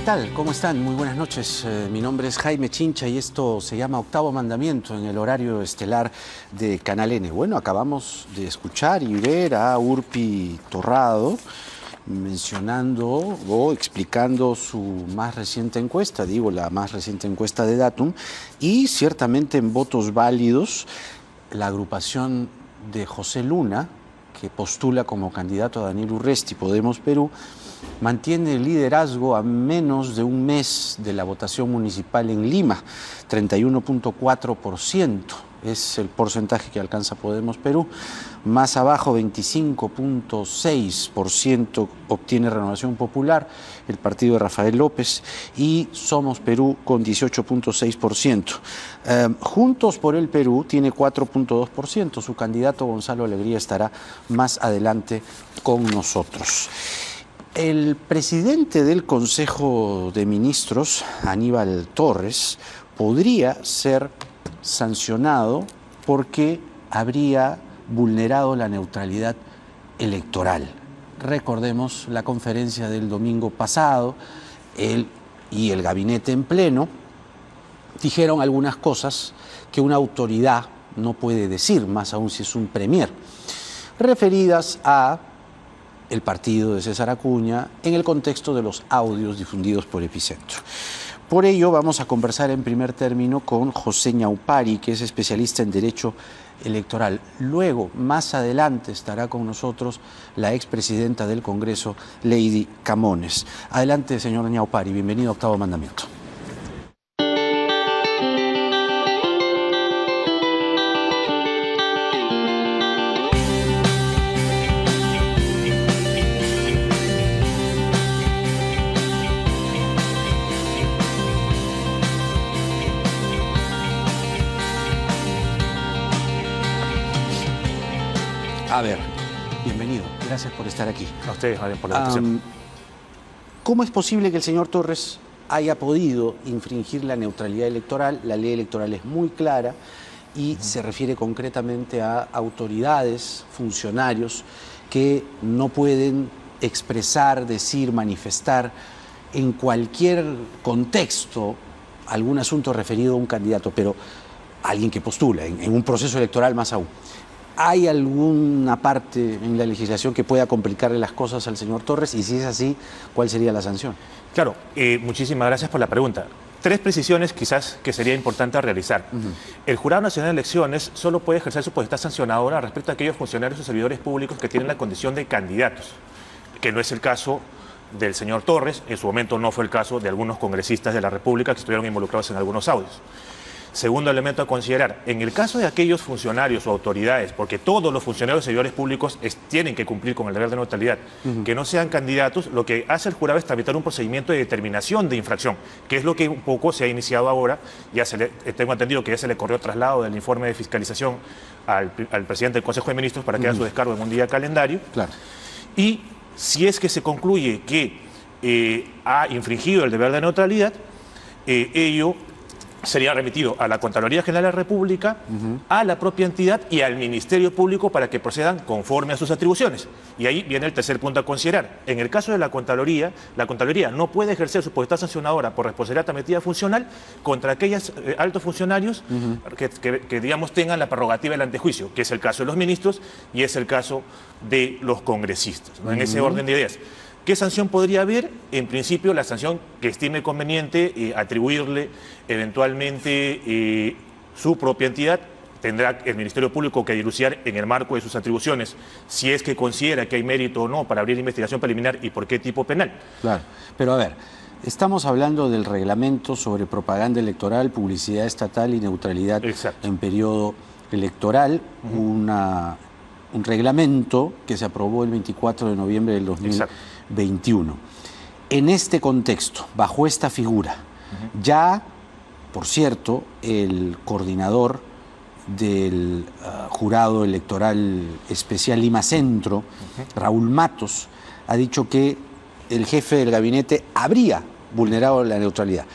tal? ¿Cómo están? Muy buenas noches. Mi nombre es Jaime Chincha y esto se llama Octavo Mandamiento en el horario estelar de Canal N. Bueno, acabamos de escuchar y ver a Urpi Torrado mencionando o explicando su más reciente encuesta, digo la más reciente encuesta de Datum, y ciertamente en votos válidos la agrupación de José Luna, que postula como candidato a Daniel Urresti, Podemos Perú, mantiene el liderazgo a menos de un mes de la votación municipal en Lima, 31.4%. Es el porcentaje que alcanza Podemos Perú. Más abajo, 25.6% obtiene Renovación Popular, el partido de Rafael López, y Somos Perú con 18.6%. Juntos por el Perú tiene 4.2%. Su candidato Gonzalo Alegría estará más adelante con nosotros. El presidente del Consejo de Ministros, Aníbal Torres, podría ser sancionado porque habría vulnerado la neutralidad electoral. Recordemos la conferencia del domingo pasado, él y el gabinete en pleno dijeron algunas cosas que una autoridad no puede decir, más aún si es un premier, referidas a el partido de César Acuña en el contexto de los audios difundidos por Epicentro. Por ello vamos a conversar en primer término con José Ñaupari, que es especialista en Derecho Electoral. Luego, más adelante, estará con nosotros la expresidenta del Congreso, Lady Camones. Adelante, señor Ñaupari, bienvenido a Octavo Mandamiento. A ver, bienvenido. Gracias por estar aquí. A ustedes, por la invitación. ¿Cómo es posible que el señor Torres haya podido infringir la neutralidad electoral? La ley electoral es muy clara y se refiere concretamente a autoridades, funcionarios que no pueden expresar, decir, manifestar en cualquier contexto algún asunto referido a un candidato, pero alguien que postula, en un proceso electoral más aún. ¿Hay alguna parte en la legislación que pueda complicarle las cosas al señor Torres? Y si es así, ¿cuál sería la sanción? Claro, muchísimas gracias por la pregunta. Tres precisiones quizás que sería importante realizar. El Jurado Nacional de Elecciones solo puede ejercer su potestad sancionadora respecto a aquellos funcionarios o servidores públicos que tienen la condición de candidatos, que no es el caso del señor Torres, en su momento no fue el caso de algunos congresistas de la República que estuvieron involucrados en algunos audios. Segundo elemento a considerar, en el caso de aquellos funcionarios o autoridades, porque todos los funcionarios y servidores públicos tienen que cumplir con el deber de neutralidad, que no sean candidatos, lo que hace el jurado es tramitar un procedimiento de determinación de infracción, que es lo que un poco se ha iniciado ahora. Ya tengo entendido que ya se le corrió traslado del informe de fiscalización al presidente del Consejo de Ministros para que haga su descargo en un día calendario. Claro. Y si es que se concluye que ha infringido el deber de neutralidad, ello sería remitido a la Contraloría General de la República, a la propia entidad y al Ministerio Público para que procedan conforme a sus atribuciones. Y ahí viene el tercer punto a considerar. En el caso de la Contraloría no puede ejercer su potestad sancionadora por responsabilidad administrativa funcional contra aquellos altos funcionarios que, digamos, tengan la prerrogativa del antejuicio, que es el caso de los ministros y es el caso de los congresistas, ¿no? En ese orden de ideas. ¿Qué sanción podría haber? En principio, la sanción que estime conveniente atribuirle eventualmente su propia entidad. Tendrá el Ministerio Público que dilucidar en el marco de sus atribuciones si es que considera que hay mérito o no para abrir investigación preliminar y por qué tipo penal. Claro, pero a ver, estamos hablando del reglamento sobre propaganda electoral, publicidad estatal y neutralidad en periodo electoral, un reglamento que se aprobó el 24 de noviembre del 2021. En este contexto, bajo esta figura, ya, por cierto, el coordinador del Jurado Electoral Especial Lima Centro, Raúl Matos, ha dicho que el jefe del gabinete habría vulnerado la neutralidad.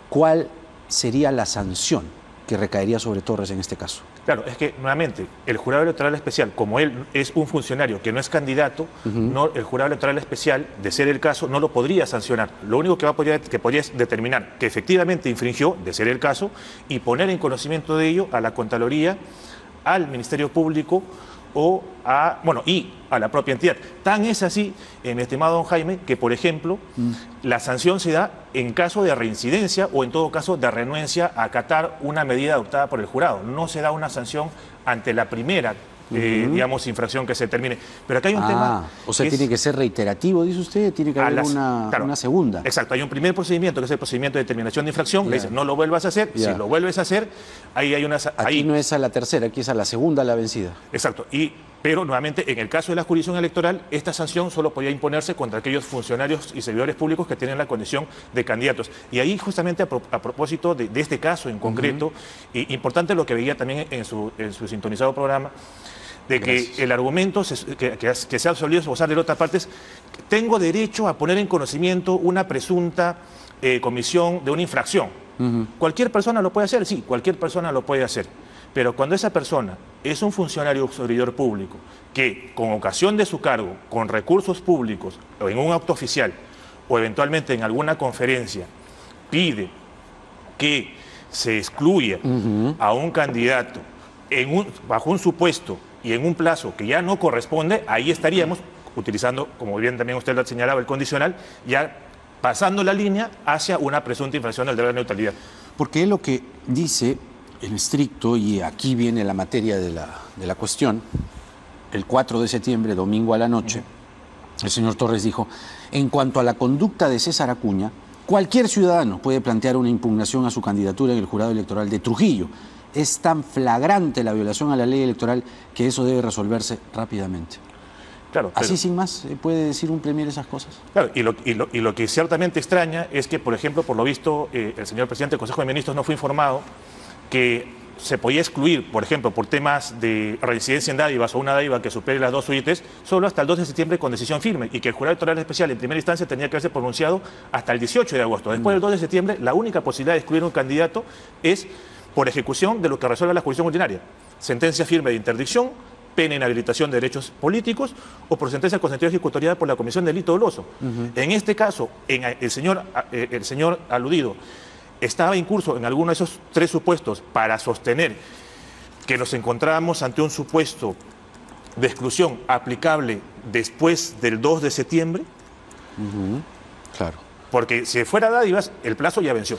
¿Cuál sería la sanción que recaería sobre Torres en este caso. Claro, es que nuevamente el jurado electoral especial, como él es un funcionario que no es candidato, no, el jurado electoral especial, de ser el caso, no lo podría sancionar. Lo único que podría es determinar que efectivamente infringió, de ser el caso, y poner en conocimiento de ello a la Contraloría, al Ministerio Público o y a la propia entidad. Tan es así, mi estimado don Jaime, que por ejemplo, la sanción se da en caso de reincidencia o en todo caso de renuencia a acatar una medida adoptada por el jurado. No se da una sanción ante la primera, digamos, infracción que se termine. Pero acá hay un tema... O sea, tiene que ser reiterativo, dice usted, tiene que haber una segunda. Exacto, hay un primer procedimiento, que es el procedimiento de determinación de infracción, le dicen, no lo vuelvas a hacer, si lo vuelves a hacer, ahí hay una... Aquí no es a la tercera, aquí es a la segunda la vencida. Exacto, pero nuevamente, en el caso de la jurisdicción electoral, esta sanción solo podía imponerse contra aquellos funcionarios y servidores públicos que tienen la condición de candidatos. Y ahí justamente a propósito de este caso en concreto, importante lo que veía también en su sintonizado programa, de que el argumento que se ha solido esbozar de otra parte es: tengo derecho a poner en conocimiento una presunta comisión de una infracción. ¿Cualquier persona lo puede hacer? Sí, cualquier persona lo puede hacer. Pero cuando esa persona es un funcionario o servidor público que, con ocasión de su cargo, con recursos públicos, o en un acto oficial, o eventualmente en alguna conferencia, pide que se excluya a un candidato bajo un supuesto y en un plazo que ya no corresponde, ahí estaríamos utilizando, como bien también usted lo señalaba, el condicional, ya pasando la línea hacia una presunta infracción del deber de neutralidad. Porque es lo que dice en estricto, y aquí viene la materia de la cuestión, el 4 de septiembre, domingo a la noche, el señor Torres dijo: en cuanto a la conducta de César Acuña, cualquier ciudadano puede plantear una impugnación a su candidatura en el jurado electoral de Trujillo. Es tan flagrante la violación a la ley electoral que eso debe resolverse rápidamente. Claro, así sin más, ¿puede decir un premier esas cosas? Claro, y lo que ciertamente extraña es que, por ejemplo, por lo visto, el señor presidente del Consejo de Ministros no fue informado que se podía excluir, por ejemplo, por temas de residencia en dádivas o una dádiva que supere las 2 UITs, solo hasta el 2 de septiembre con decisión firme, y que el jurado electoral especial en primera instancia tenía que haberse pronunciado hasta el 18 de agosto. Después del 2 de septiembre, la única posibilidad de excluir un candidato es por ejecución de lo que resuelve la jurisdicción ordinaria: sentencia firme de interdicción, pena inhabilitación de derechos políticos o por sentencia consentida ejecutoriada por la Comisión de Delito Doloso. En este caso, el señor aludido estaba incurso en alguno de esos 3 supuestos para sostener que nos encontrábamos ante un supuesto de exclusión aplicable después del 2 de septiembre. Claro. Porque si fuera dádivas, el plazo ya venció.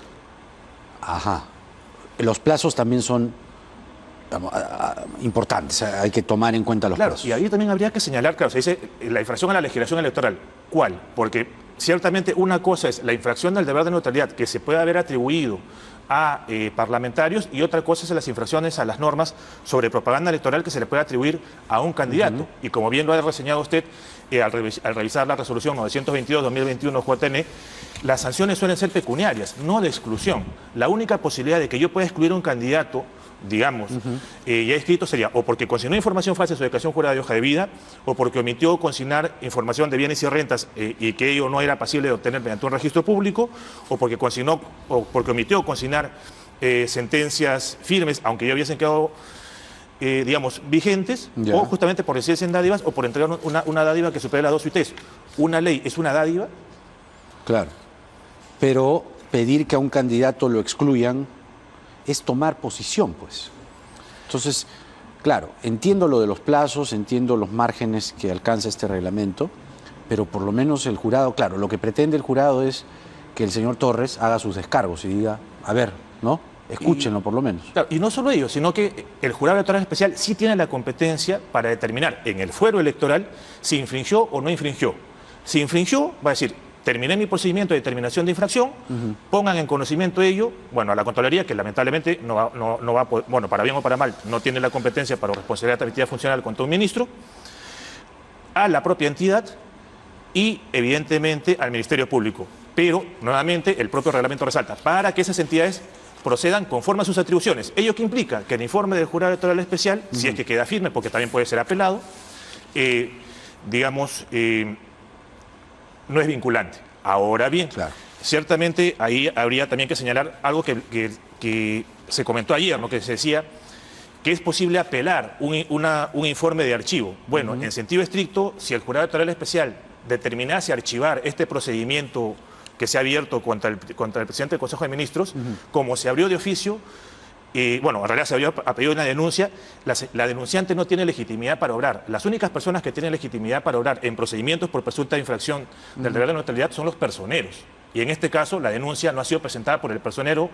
Ajá. Los plazos también son importantes, hay que tomar en cuenta los plazos. Y ahí también habría que señalar, claro, se dice la infracción a la legislación electoral. ¿Cuál? Porque ciertamente una cosa es la infracción del deber de neutralidad que se puede haber atribuido a parlamentarios, y otra cosa es las infracciones a las normas sobre propaganda electoral que se le puede atribuir a un candidato. Y como bien lo ha reseñado usted al revisar la resolución 922-2021 JN, las sanciones suelen ser pecuniarias, no de exclusión. La única posibilidad de que yo pueda excluir a un candidato, digamos, ya escrito, sería o porque consignó información falsa en su declaración jurada de hoja de vida, o porque omitió consignar información de bienes y rentas y que ello no era pasible de obtener mediante un registro público, o porque omitió consignar sentencias firmes, aunque ya hubiesen quedado, digamos, vigentes, o justamente por residencia en dádivas o por entregar una dádiva que supere las 2 UITs. Una ley es una dádiva. Claro, pero pedir que a un candidato lo excluyan es tomar posición, pues. Entonces, claro, entiendo lo de los plazos, entiendo los márgenes que alcanza este reglamento, pero por lo menos el jurado, claro, lo que pretende el jurado es que el señor Torres haga sus descargos y diga, a ver, ¿no? Escúchenlo por lo menos. Claro, y no solo ello, sino que el jurado electoral especial sí tiene la competencia para determinar en el fuero electoral si infringió o no infringió. Si infringió, va a decir: terminé mi procedimiento de determinación de infracción, pongan en conocimiento ello, bueno, a la Contraloría, que lamentablemente no va a poder, bueno, para bien o para mal, no tiene la competencia para responsabilidad de actividad funcional contra un ministro, a la propia entidad y, evidentemente, al Ministerio Público. Pero, nuevamente, el propio reglamento resalta, para que esas entidades procedan conforme a sus atribuciones. ¿Ello qué implica? Que el informe del jurado electoral especial, si es que queda firme, porque también puede ser apelado, digamos, no es vinculante. Ahora bien, Ciertamente ahí habría también que señalar algo que se comentó ayer, ¿no? Que se decía que es posible apelar un informe de archivo. Bueno, en sentido estricto, si el jurado electoral especial determinase archivar este procedimiento que se ha abierto contra el presidente del Consejo de Ministros, como se abrió de oficio, bueno, en realidad se abrió a pedido de una denuncia, la denunciante no tiene legitimidad para obrar. Las únicas personas que tienen legitimidad para obrar en procedimientos por presunta infracción del deber de neutralidad son los personeros. Y en este caso, la denuncia no ha sido presentada por el personero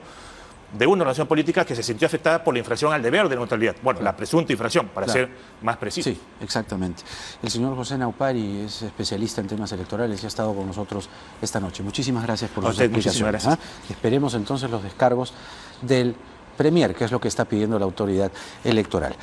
de una organización política que se sintió afectada por la infracción al deber de neutralidad. Bueno, la presunta infracción, para ser más preciso. Sí, exactamente. El señor José Naupari es especialista en temas electorales y ha estado con nosotros esta noche. Muchísimas gracias por sus explicaciones. Esperemos entonces los descargos del Premier, que es lo que está pidiendo la autoridad electoral.